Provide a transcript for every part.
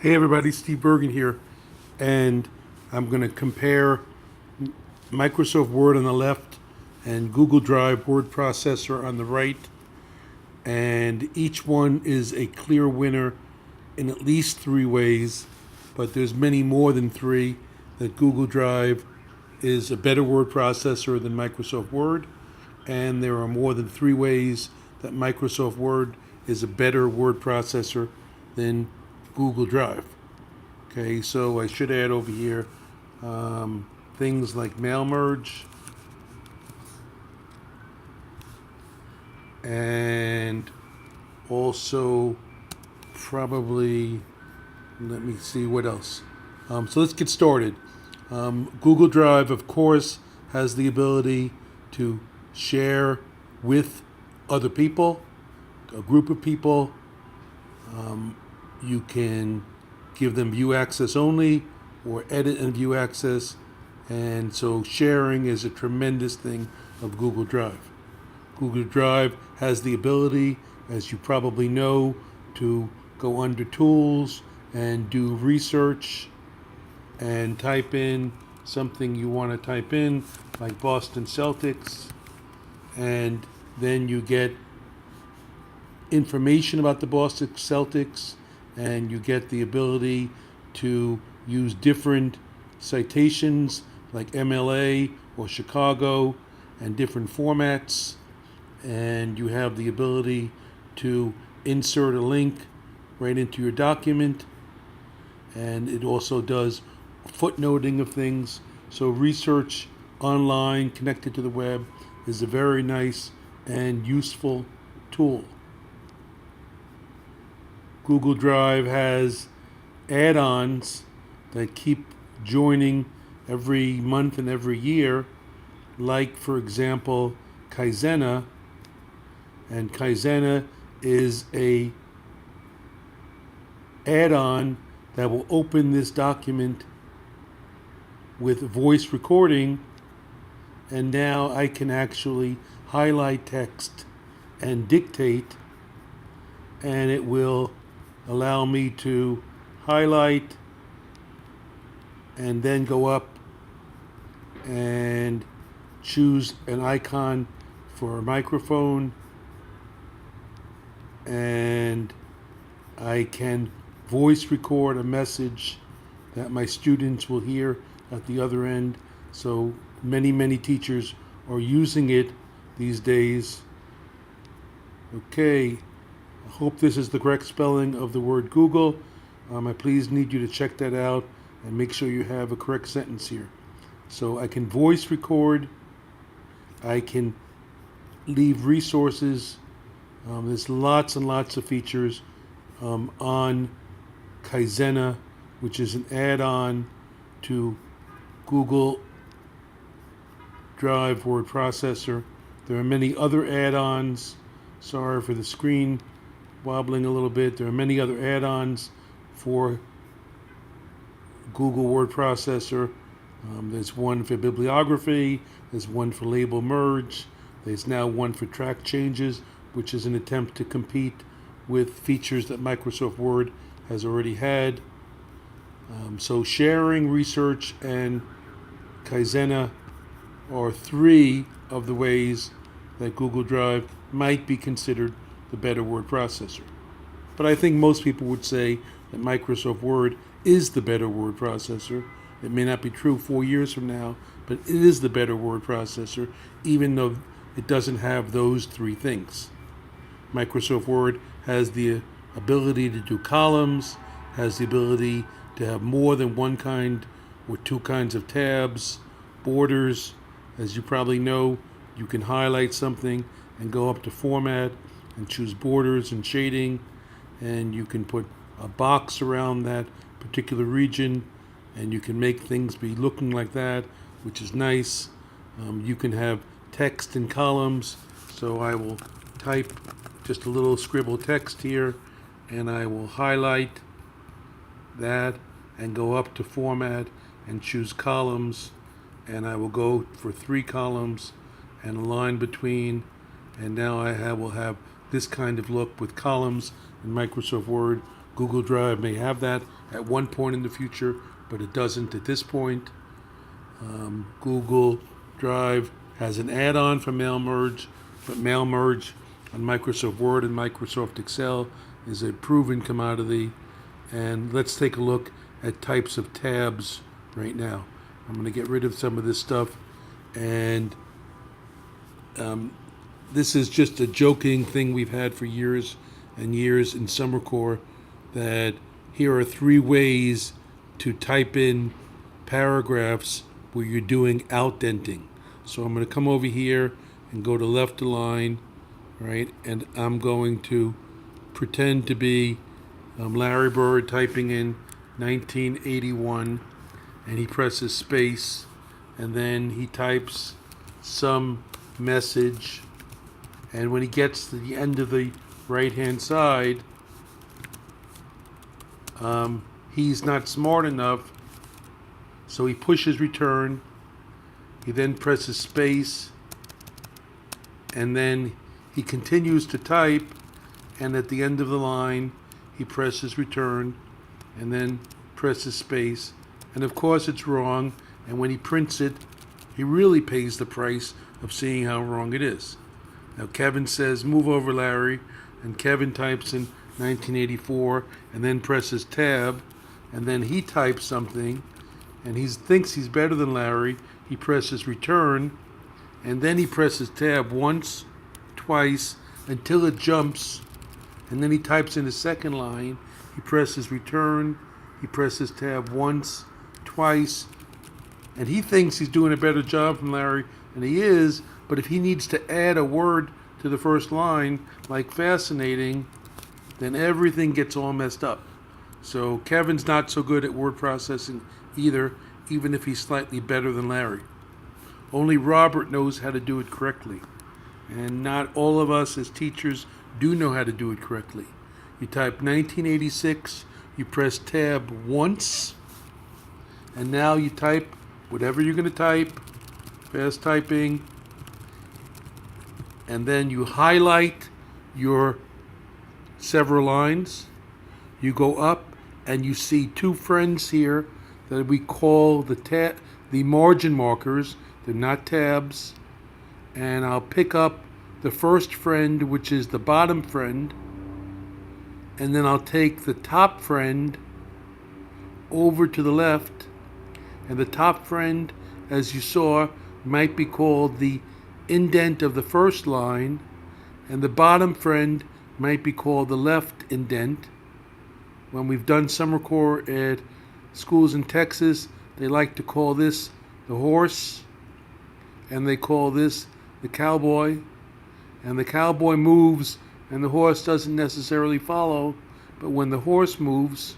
Hey everybody, Steve Bergen here, and I'm going to compare Microsoft Word on the left and Google Drive word processor on the right, and each one is a clear winner in at least three ways, but there's many more than three. That Google Drive is a better word processor than Microsoft Word, and there are more than three ways that Microsoft Word is a better word processor than Google Drive. Okay, so I should add over here things like mail merge and also probably, let me see what else. So let's get started. Google Drive, of course, has the ability to share with other people, a group of people. You can give them view access only or edit and view access. And so sharing is a tremendous thing of Google Drive. Google Drive has the ability, as you probably know, to go under tools and do research and type in something you want to type in, like Boston Celtics, and then you get information about the Boston Celtics, and you get the ability to use different citations like MLA or Chicago and different formats, and you have the ability to insert a link right into your document, and it also does footnoting of things. So research online connected to the web is a very nice and useful tool. Google Drive has add-ons that keep joining every month and every year, like, for example, Kaizena. And Kaizena is a add-on that will open this document with voice recording, and now I can actually highlight text and dictate, and it will allow me to highlight and then go up and choose an icon for a microphone, and I can voice record a message that my students will hear at the other end. So many teachers are using it these days. Okay, I hope this is the correct spelling of the word Google. I please need you to check that out and make sure you have a correct sentence here. So I can voice record, I can leave resources. There's lots and lots of features on Kaizena, which is an add-on to Google Drive word processor. There are many other add-ons. Sorry for the screen wobbling a little bit. There are many other add-ons for Google Word Processor. There's one for bibliography, there's one for label merge, there's now one for track changes, which is an attempt to compete with features that Microsoft Word has already had. So sharing, research, and Kaizena are three of the ways that Google Drive might be considered the better word processor. But I think most people would say that Microsoft Word is the better word processor. It may not be true 4 years from now, but it is the better word processor, even though it doesn't have those three things. Microsoft Word has the ability to do columns, has the ability to have more than one kind or two kinds of tabs, borders. As you probably know, you can highlight something and go up to format and choose borders and shading, and you can put a box around that particular region, and you can make things be looking like that, which is nice. You can have text in columns, so I will type just a little scribble text here, and I will highlight that and go up to format and choose columns, and I will go for 3 columns and a line between, and now will have this kind of look with columns in Microsoft Word. Google Drive may have that at one point in the future, but it doesn't at this point. Google Drive has an add-on for mail merge, but mail merge on Microsoft Word and Microsoft Excel is a proven commodity. And let's take a look at types of tabs right now. I'm going to get rid of some of this stuff, and this is just a joking thing we've had for years and years in Summer Core, that here are 3 ways to type in paragraphs where you're doing outdenting. So I'm going to come over here and go to left align, right? And I'm going to pretend to be Larry Bird typing in 1981, and he presses space, and then he types some message, and when he gets to the end of the right hand side, he's not smart enough, so he pushes return. He then presses space, and then he continues to type, and at the end of the line he presses return and then presses space, and of course it's wrong, and when he prints it he really pays the price of seeing how wrong it is. Now Kevin says, "Move over, Larry," and Kevin types in 1984 and then presses tab, and then he types something, and he thinks he's better than Larry. He presses return, and then he presses tab once, twice, until it jumps, and then he types in the second line. He presses return, he presses tab once, twice, and he thinks he's doing a better job from Larry, and he is, but if he needs to add a word to the first line, like fascinating, then everything gets all messed up. So Kevin's not so good at word processing either, even if he's slightly better than Larry. Only Robert knows how to do it correctly. And not all of us as teachers do know how to do it correctly. You type 1986, you press tab once, and now you type whatever you're going to type, fast typing, and then you highlight your several lines. You go up and you see 2 friends here that we call the margin markers. They're not tabs. And I'll pick up the first friend, which is the bottom friend, and then I'll take the top friend over to the left, and the top friend, as you saw, might be called the indent of the first line, and the bottom friend might be called the left indent. When we've done Summer Core at schools in Texas, they like to call this the horse, and they call this the cowboy, and the cowboy moves and the horse doesn't necessarily follow, but when the horse moves,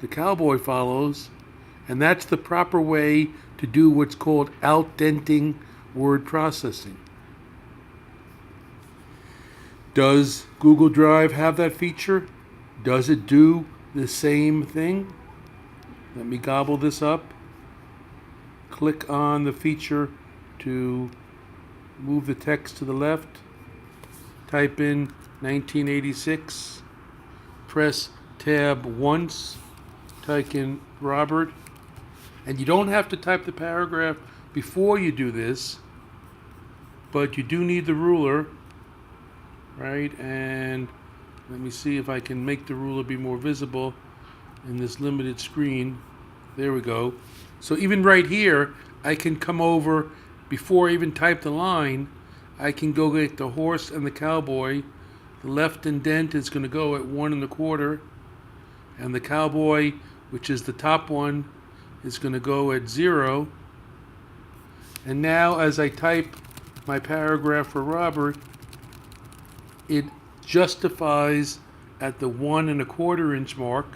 the cowboy follows, and that's the proper way to do what's called outdenting word processing. Does Google Drive have that feature? Does it do the same thing? Let me gobble this up. Click on the feature to move the text to the left. Type in 1986. Press tab once. Type in Robert. And you don't have to type the paragraph before you do this, but you do need the ruler, right? And let me see if I can make the ruler be more visible in this limited screen. There we go. So even right here, I can come over, before I even type the line, I can go get the horse and the cowboy. The left indent is going to go at 1 1/4, and the cowboy, which is the top one, is going to go at 0. And now as I type my paragraph for Robert, it justifies at the 1 1/4 inch mark,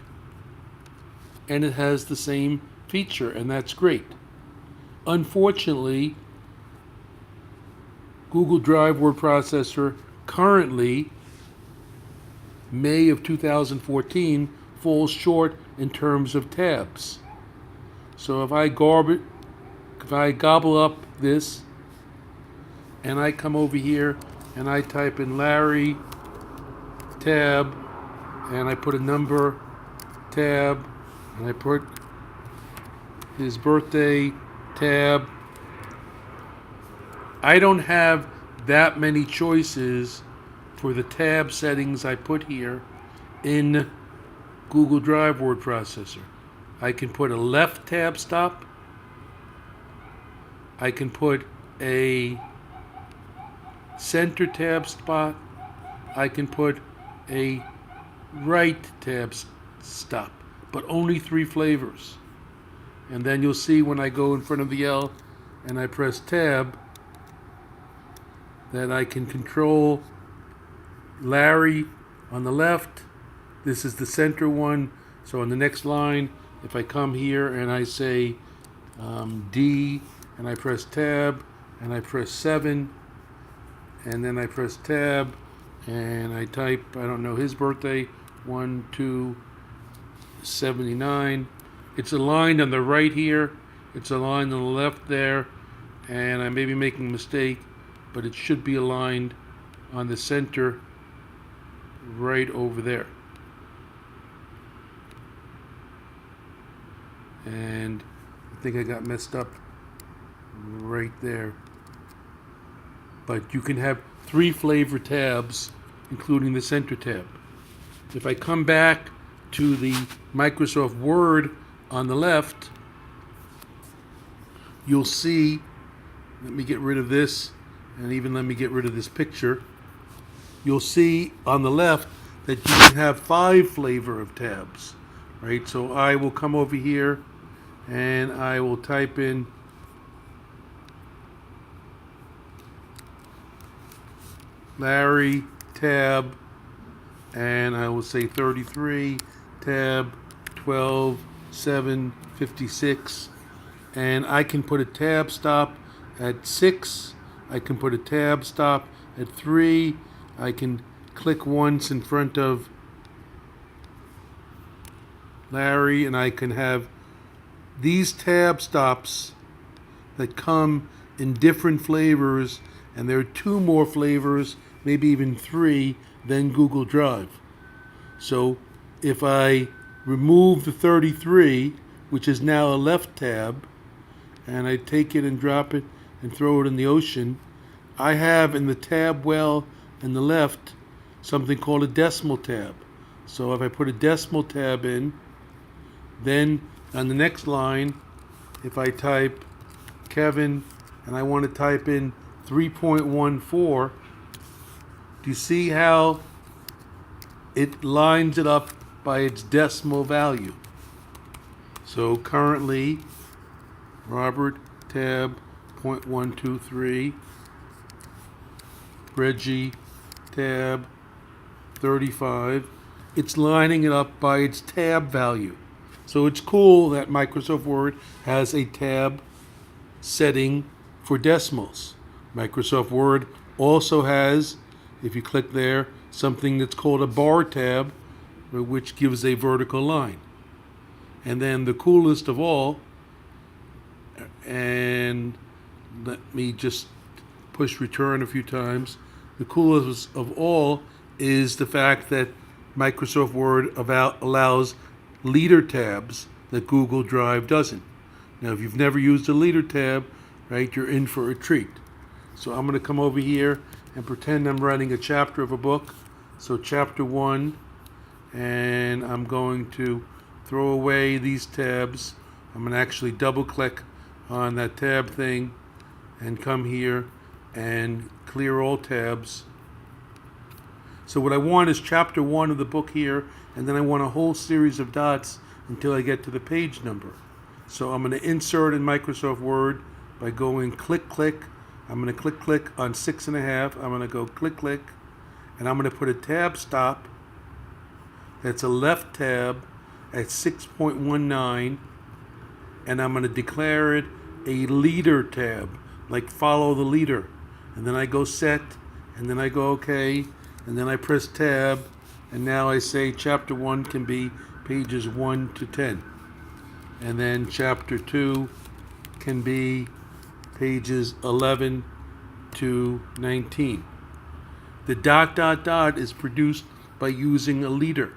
and it has the same feature, and that's great. Unfortunately, Google Drive word processor currently, May of 2014, falls short in terms of tabs. So if I gobble up this, and I come over here and I type in Larry tab and I put a number tab, and I put his birthday tab. I don't have that many choices for the tab settings I put here in Google Drive word processor. I can put a left tab stop. I can put a center tab spot. I can put a right tab stop, but only 3 flavors. And then you'll see when I go in front of the L and I press tab that I can control Larry on the left. This is the center one. So on the next line, if I come here and I say D and I press tab and I press 7 and then I press tab and I type, I don't know, his birthday, 1279. It's aligned on the right here. It's aligned on the left there. And I may be making a mistake, but it should be aligned on the center right over there. And I think I got messed up right there. But you can have 3 flavor tabs, including the center tab. If I come back to the Microsoft Word on the left, you'll see, let me get rid of this, and even let me get rid of this picture. You'll see on the left that you can have 5 flavor of tabs, right? So I will come over here and I will type in Larry tab, and I will say 33 tab 12/7/56, and I can put a tab stop at 6. I can put a tab stop at 3. I can click once in front of Larry, and I can have these tab stops that come in different flavors, and there are 2 more flavors, maybe even 3, than Google Drive. So if I remove the 33, which is now a left tab, and I take it and drop it and throw it in the ocean, I have in the tab well in the left something called a decimal tab. So if I put a decimal tab in, then on the next line, if I type Kevin and I want to type in 3.14, do you see how it lines it up by its decimal value? So currently, Robert tab 0.123, Reggie tab 35. It's lining it up by its tab value. So it's cool that Microsoft Word has a tab setting for decimals. Microsoft Word also has, if you click there, something that's called a bar tab, which gives a vertical line. And then the coolest of all, and let me just push return a few times, the coolest of all is the fact that Microsoft Word allows leader tabs that Google Drive doesn't. Now, if you've never used a leader tab, right, you're in for a treat. So I'm going to come over here and pretend I'm writing a chapter of a book. So chapter 1, and I'm going to throw away these tabs. I'm going to actually double click on that tab thing and come here and clear all tabs. So what I want is chapter 1 of the book here, and then I want a whole series of dots until I get to the page number. So I'm going to insert in Microsoft Word by going click, click. I'm going to click, click on 6.5. I'm going to go click, click, and I'm going to put a tab stop that's a left tab at 6.19, and I'm going to declare it a leader tab, like follow the leader. And then I go set, and then I go OK, and then I press tab, and now I say chapter 1 can be pages 1 to 10. And then chapter 2 can be pages 11 to 19. The ... is produced by using a leader.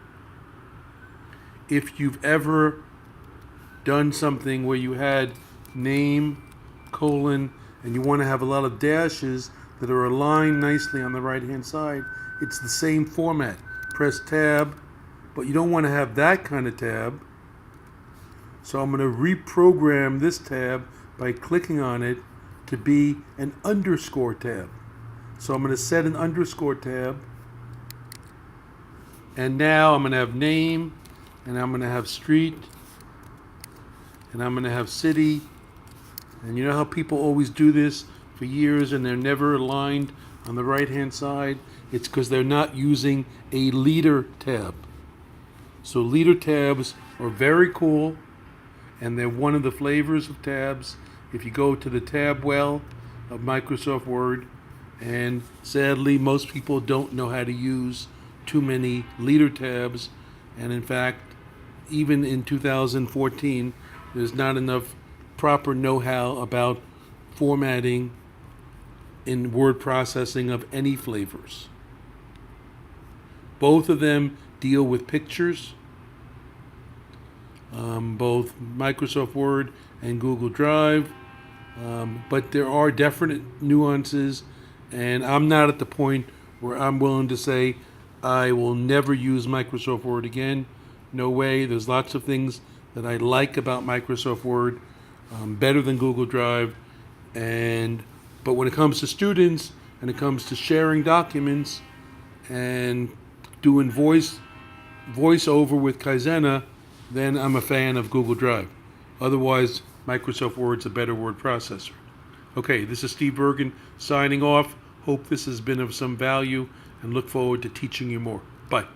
if you've ever done something where you had name, colon, and you want to have a lot of dashes that are aligned nicely on the right hand side, it's the same format. Press tab, but you don't want to have that kind of tab. So I'm going to reprogram this tab by clicking on it to be an underscore tab. So I'm going to set an underscore tab, and now I'm going to have name, and I'm going to have street, and I'm going to have city. And you know how people always do this for years and they're never aligned on the right hand side? It's because they're not using a leader tab. So leader tabs are very cool, and they're one of the flavors of tabs. If you go to the tab well of Microsoft Word, and sadly most people don't know how to use too many leader tabs, and in fact even in 2014 there's not enough proper know-how about formatting in word processing of any flavors. Both of them deal with pictures, both Microsoft Word and Google Drive, but there are definite nuances, and I'm not at the point where I'm willing to say I will never use Microsoft Word again. No way. There's lots of things that I like about Microsoft Word, better than Google Drive, but when it comes to students and it comes to sharing documents and doing voiceover with Kaizena, then I'm a fan of Google Drive. Otherwise, Microsoft Word's a better word processor. Okay, this is Steve Bergen signing off. Hope this has been of some value and look forward to teaching you more. Bye.